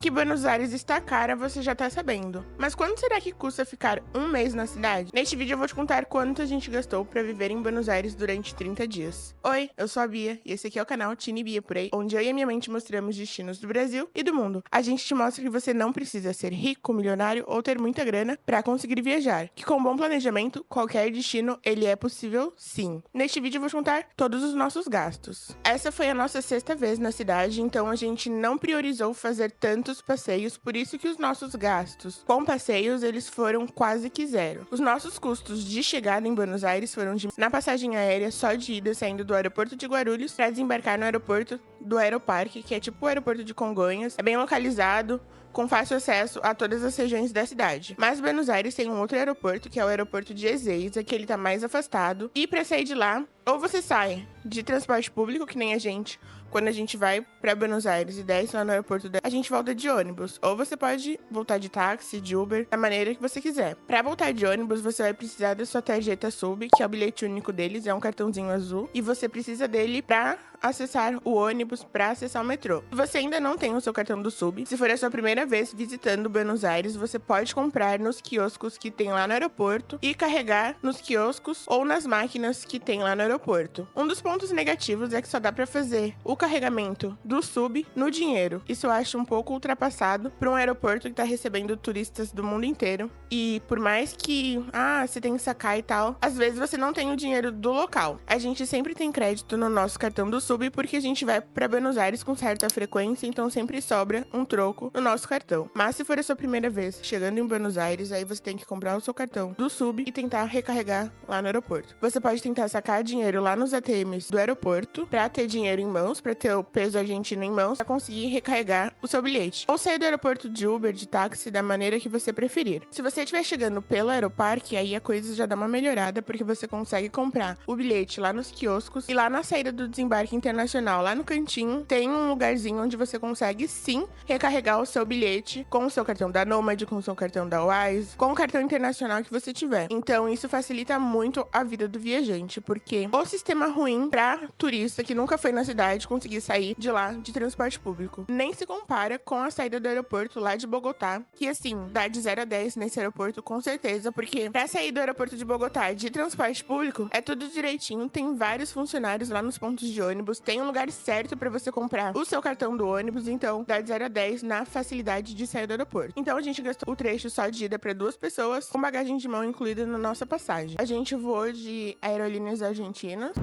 Que Buenos Aires está cara, você já tá sabendo. Mas quanto será que custa ficar um mês na cidade? Neste vídeo eu vou te contar quanto a gente gastou pra viver em Buenos Aires durante 30 dias. Oi, eu sou a Bia e esse aqui é o canal Tini Bia por aí, onde eu e a minha mãe te mostramos destinos do Brasil e do mundo. A gente te mostra que você não precisa ser rico, milionário ou ter muita grana pra conseguir viajar. Que com bom planejamento, qualquer destino, ele é possível sim. Neste vídeo eu vou te contar todos os nossos gastos. Essa foi a nossa sexta vez na cidade, então a gente não priorizou fazer tantos passeios, por isso que os nossos gastos com passeios eles foram quase que zero. Os nossos custos de chegada em Buenos Aires foram na passagem aérea só de ida saindo do aeroporto de Guarulhos para desembarcar no aeroporto do Aeroparque, que é tipo o aeroporto de Congonhas, é bem localizado, com fácil acesso a todas as regiões da cidade. Mas Buenos Aires tem um outro aeroporto, que é o aeroporto de Ezeiza, que ele tá mais afastado. E para sair de lá, ou você sai de transporte público, que nem a gente, quando a gente vai para Buenos Aires e desce lá no aeroporto, a gente volta de ônibus. Ou você pode voltar de táxi, de Uber, da maneira que você quiser. Para voltar de ônibus, você vai precisar da sua tarjeta Sub, que é o bilhete único deles, é um cartãozinho azul. E você precisa dele para acessar o ônibus, para acessar o metrô. Se você ainda não tem o seu cartão do Sub, se for a sua primeira vez visitando Buenos Aires, você pode comprar nos quioscos que tem lá no aeroporto e carregar nos quioscos ou nas máquinas que tem lá no aeroporto. Um dos pontos negativos é que só dá para fazer o carregamento do Sub no dinheiro. Isso eu acho um pouco ultrapassado para um aeroporto que tá recebendo turistas do mundo inteiro. E por mais que, você tem que sacar e tal, às vezes você não tem o dinheiro do local. A gente sempre tem crédito no nosso cartão do Sub porque a gente vai para Buenos Aires com certa frequência, então sempre sobra um troco no nosso cartão. Mas se for a sua primeira vez chegando em Buenos Aires, aí você tem que comprar o seu cartão do Sub e tentar recarregar lá no aeroporto. Você pode tentar sacar dinheiro lá nos ATMs do aeroporto para ter dinheiro em mãos, para ter o peso argentino em mãos, para conseguir recarregar o seu bilhete. Ou sair do aeroporto de Uber, de táxi, da maneira que você preferir. Se você estiver chegando pelo Aeroparque, aí a coisa já dá uma melhorada, porque você consegue comprar o bilhete lá nos quioscos e lá na saída do desembarque internacional, lá no cantinho, tem um lugarzinho onde você consegue sim recarregar o seu bilhete com o seu cartão da Nomad, com o seu cartão da Wise, com o cartão internacional que você tiver. Então isso facilita muito a vida do viajante, porque o sistema ruim para turista que nunca foi na cidade conseguir sair de lá de transporte público nem se compara com a saída do aeroporto lá de Bogotá, que assim, dá de 0 a 10 nesse aeroporto com certeza, porque pra sair do aeroporto de Bogotá de transporte público é tudo direitinho, tem vários funcionários lá nos pontos de ônibus, tem um lugar certo pra você comprar o seu cartão do ônibus, então dá de 0 a 10 na facilidade de sair do aeroporto. Então a gente gastou o trecho só de ida pra 2 pessoas, com bagagem de mão incluída na nossa passagem. A gente voou de aerolíneas argentinas.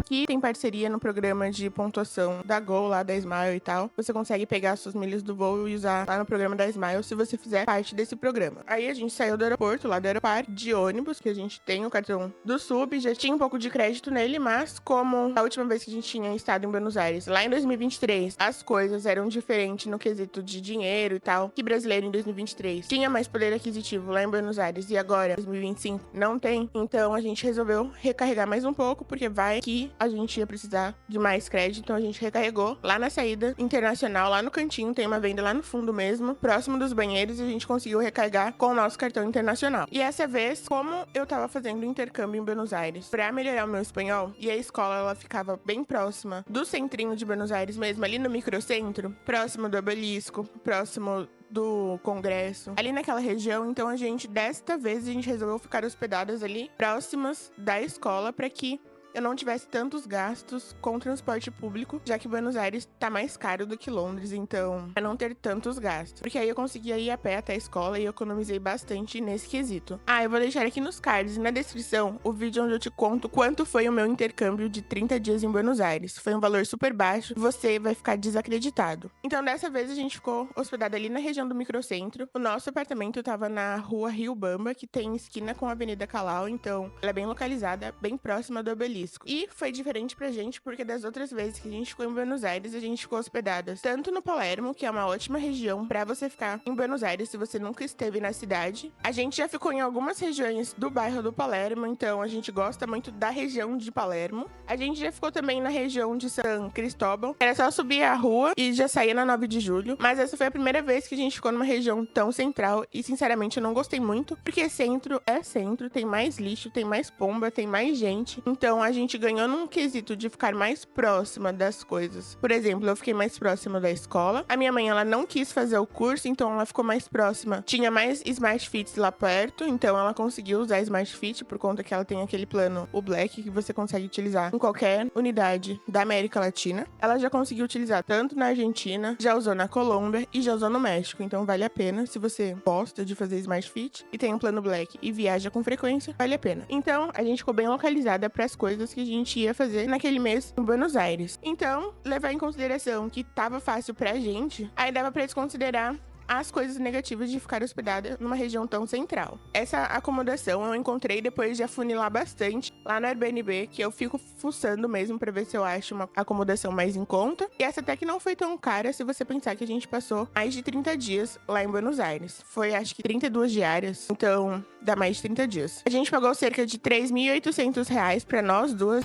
Que tem parceria no programa de pontuação da Gol, lá da Smile e tal. Você consegue pegar suas milhas do voo e usar lá no programa da Smile se você fizer parte desse programa. Aí a gente saiu do aeroporto, lá do Aeroparque, de ônibus, que a gente tem o cartão do Sub, já tinha um pouco de crédito nele, mas como a última vez que a gente tinha estado em Buenos Aires, lá em 2023, as coisas eram diferentes no quesito de dinheiro e tal, que brasileiro em 2023 tinha mais poder aquisitivo lá em Buenos Aires e agora, 2025, não tem. Então a gente resolveu recarregar mais um pouco, porque vai que a gente ia precisar de mais crédito, então a gente recarregou lá na saída internacional, lá no cantinho, tem uma venda lá no fundo mesmo, próximo dos banheiros, e a gente conseguiu recarregar com o nosso cartão internacional. E essa vez, como eu tava fazendo intercâmbio em Buenos Aires pra melhorar o meu espanhol, e a escola ela ficava bem próxima do centrinho de Buenos Aires mesmo, ali no microcentro, próximo do Obelisco, próximo do Congresso, ali naquela região, então desta vez, a gente resolveu ficar hospedadas ali, próximas da escola, pra que eu não tivesse tantos gastos com transporte público, já que Buenos Aires tá mais caro do que Londres, então pra não ter tantos gastos. Porque aí eu conseguia ir a pé até a escola e eu economizei bastante nesse quesito. Eu vou deixar aqui nos cards e na descrição o vídeo onde eu te conto quanto foi o meu intercâmbio de 30 dias em Buenos Aires. Foi um valor super baixo, você vai ficar desacreditado. Então dessa vez a gente ficou hospedado ali na região do microcentro. O nosso apartamento tava na rua Rio Bamba, que tem esquina com a Avenida Calau, então ela é bem localizada, bem próxima do Obelisco. Obelisco. E foi diferente pra gente porque das outras vezes que a gente ficou em Buenos Aires, a gente ficou hospedadas tanto no Palermo, que é uma ótima região pra você ficar em Buenos Aires se você nunca esteve na cidade. A gente já ficou em algumas regiões do bairro do Palermo, então a gente gosta muito da região de Palermo. A gente já ficou também na região de San Cristóbal. Era só subir a rua e já saía na 9 de julho. Mas essa foi a primeira vez que a gente ficou numa região tão central e, sinceramente, eu não gostei muito, porque centro é centro, tem mais lixo, tem mais pomba, tem mais gente. Então a gente ganhou num quesito de ficar mais próxima das coisas. Por exemplo, eu fiquei mais próxima da escola. A minha mãe, ela não quis fazer o curso, então ela ficou mais próxima. Tinha mais Smart Fits lá perto, então ela conseguiu usar Smart Fit por conta que ela tem aquele plano, o Black, que você consegue utilizar em qualquer unidade da América Latina. Ela já conseguiu utilizar tanto na Argentina, já usou na Colômbia e já usou no México. Então vale a pena, se você gosta de fazer Smart Fit e tem um plano Black e viaja com frequência, vale a pena. Então a gente ficou bem localizada para as coisas que a gente ia fazer naquele mês em Buenos Aires. Então, levar em consideração que tava fácil pra gente, aí dava pra desconsiderar as coisas negativas de ficar hospedada numa região tão central. Essa acomodação eu encontrei depois de afunilar bastante lá no Airbnb, que eu fico fuçando mesmo pra ver se eu acho uma acomodação mais em conta. E essa até que não foi tão cara se você pensar que a gente passou mais de 30 dias lá em Buenos Aires. Foi acho que 32 diárias, então dá mais de 30 dias. A gente pagou cerca de R$ 3.800 pra nós duas.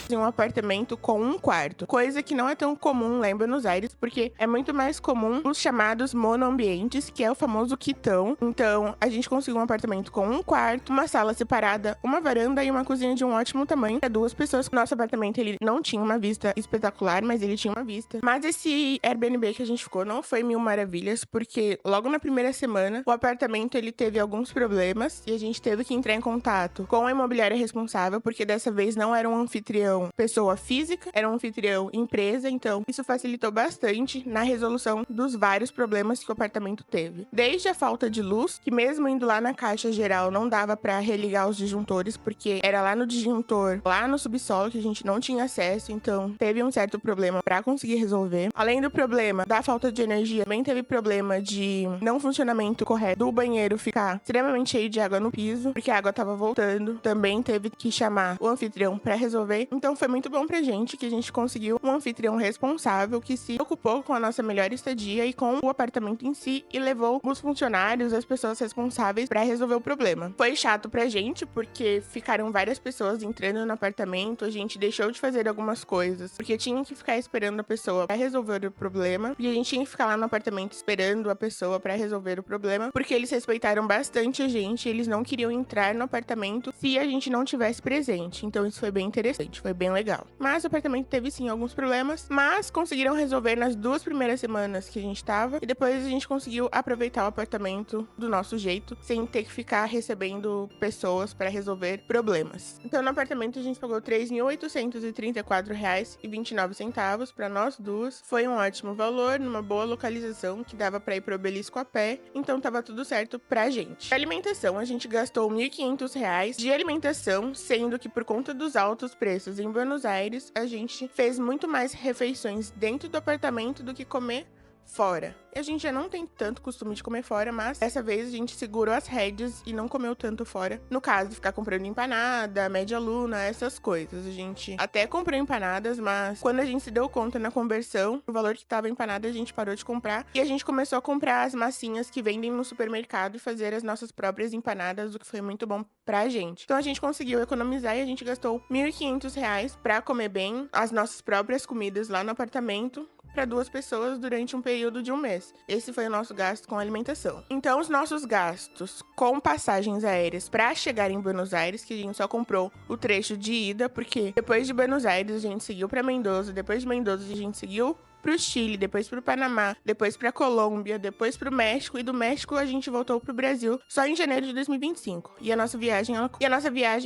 Em um apartamento com um quarto, coisa que não é tão comum lá em Buenos Aires, porque é muito mais comum os chamados monoambientes, que é o famoso quitão. Então, a gente conseguiu um apartamento com um quarto, uma sala separada, uma varanda e uma cozinha de um ótimo tamanho para duas pessoas. Nosso apartamento, ele não tinha uma vista espetacular, mas ele tinha uma vista. Mas esse Airbnb que a gente ficou não foi mil maravilhas, porque logo na primeira semana, o apartamento, ele teve alguns problemas e a gente teve que entrar em contato com a imobiliária responsável, porque dessa vez não era um anfitrião pessoa física, era um anfitrião empresa, então isso facilitou bastante na resolução dos vários problemas que o apartamento teve. Desde a falta de luz, que mesmo indo lá na caixa geral não dava para religar os disjuntores, porque era lá no disjuntor, lá no subsolo, que a gente não tinha acesso, então teve um certo problema para conseguir resolver. Além do problema da falta de energia, também teve problema de não funcionamento correto do banheiro ficar extremamente cheio de água no piso, porque a água tava voltando. Também teve que chamar o anfitrião para resolver. Então foi muito bom pra gente que a gente conseguiu um anfitrião responsável que se ocupou com a nossa melhor estadia e com o apartamento em si e levou os funcionários, as pessoas responsáveis pra resolver o problema. Foi chato pra gente porque ficaram várias pessoas entrando no apartamento, a gente deixou de fazer algumas coisas porque tinha que ficar esperando a pessoa pra resolver o problema e a gente tinha que ficar lá no apartamento esperando a pessoa pra resolver o problema porque eles respeitaram bastante a gente, eles não queriam entrar no apartamento se a gente não tivesse presente. Então isso foi bem interessante, foi bem legal. Mas o apartamento teve sim alguns problemas, mas conseguiram resolver nas 2 primeiras semanas que a gente tava e depois a gente conseguiu aproveitar o apartamento do nosso jeito, sem ter que ficar recebendo pessoas para resolver problemas. Então no apartamento a gente pagou R$ 3.834,29 para nós duas. Foi um ótimo valor, numa boa localização que dava para ir pro Obelisco a pé, então tava tudo certo pra gente. A alimentação, a gente gastou R$ 1.500 de alimentação, sendo que por conta dos altos preços em Buenos Aires, a gente fez muito mais refeições dentro do apartamento do que comer fora. A gente já não tem tanto costume de comer fora, mas dessa vez a gente segurou as rédeas e não comeu tanto fora. No caso de ficar comprando empanada, média luna, essas coisas. A gente até comprou empanadas, mas quando a gente se deu conta na conversão, o valor que tava empanada, a gente parou de comprar. E a gente começou a comprar as massinhas que vendem no supermercado e fazer as nossas próprias empanadas, o que foi muito bom pra gente. Então a gente conseguiu economizar e a gente gastou R$ 1.500 pra comer bem as nossas próprias comidas lá no apartamento para 2 pessoas durante um período de um mês. Esse foi o nosso gasto com alimentação. Então, os nossos gastos com passagens aéreas para chegar em Buenos Aires, que a gente só comprou o trecho de ida, porque depois de Buenos Aires a gente seguiu para Mendoza, depois de Mendoza a gente seguiu pro Chile, depois pro Panamá, depois pra Colômbia, depois pro México, e do México a gente voltou pro Brasil só em janeiro de 2025. E a nossa viagem,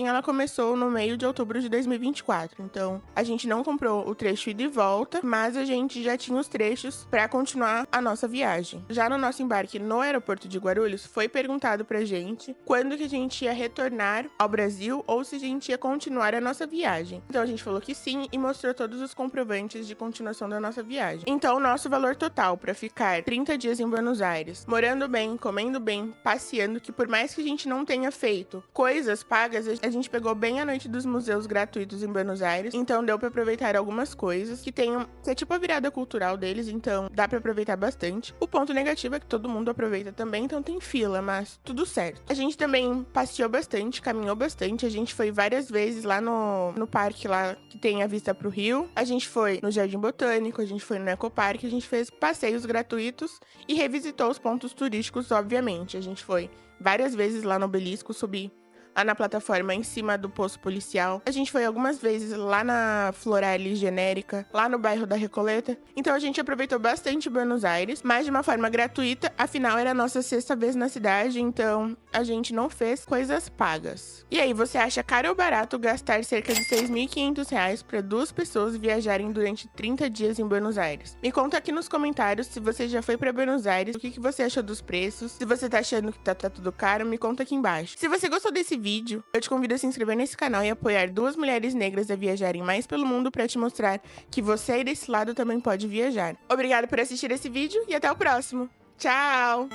ela começou no meio de outubro de 2024. Então, a gente não comprou o trecho ida e volta, mas a gente já tinha os trechos pra continuar a nossa viagem. Já no nosso embarque no aeroporto de Guarulhos, foi perguntado pra gente quando que a gente ia retornar ao Brasil ou se a gente ia continuar a nossa viagem. Então, a gente falou que sim e mostrou todos os comprovantes de continuação da nossa viagem. viagem. Então, o nosso valor total para ficar 30 dias em Buenos Aires, morando bem, comendo bem, passeando, que por mais que a gente não tenha feito coisas pagas, a gente pegou bem a noite dos museus gratuitos em Buenos Aires, então deu para aproveitar algumas coisas que é tipo a virada cultural deles, então dá para aproveitar bastante. O ponto negativo é que todo mundo aproveita também, então tem fila, mas tudo certo. A gente também passeou bastante, caminhou bastante, a gente foi várias vezes lá no parque lá que tem a vista pro rio, a gente foi no Jardim Botânico, a gente foi no Ecoparque, a gente fez passeios gratuitos e revisitou os pontos turísticos, obviamente. A gente foi várias vezes lá no Obelisco, subir lá na plataforma em cima do posto policial. A gente foi algumas vezes lá na Floralis Genérica, lá no bairro da Recoleta. Então a gente aproveitou bastante Buenos Aires, mas de uma forma gratuita, afinal era a nossa 6ª vez na cidade, então a gente não fez coisas pagas. E aí, você acha caro ou barato gastar cerca de R$6.500 para 2 pessoas viajarem durante 30 dias em Buenos Aires? Me conta aqui nos comentários se você já foi para Buenos Aires, o que você achou dos preços, se você tá achando que tá tudo caro, me conta aqui embaixo. Se você gostou desse vídeo, eu te convido a se inscrever nesse canal e apoiar 2 mulheres negras a viajarem mais pelo mundo para te mostrar que você aí desse lado também pode viajar. Obrigada por assistir esse vídeo e até o próximo. Tchau!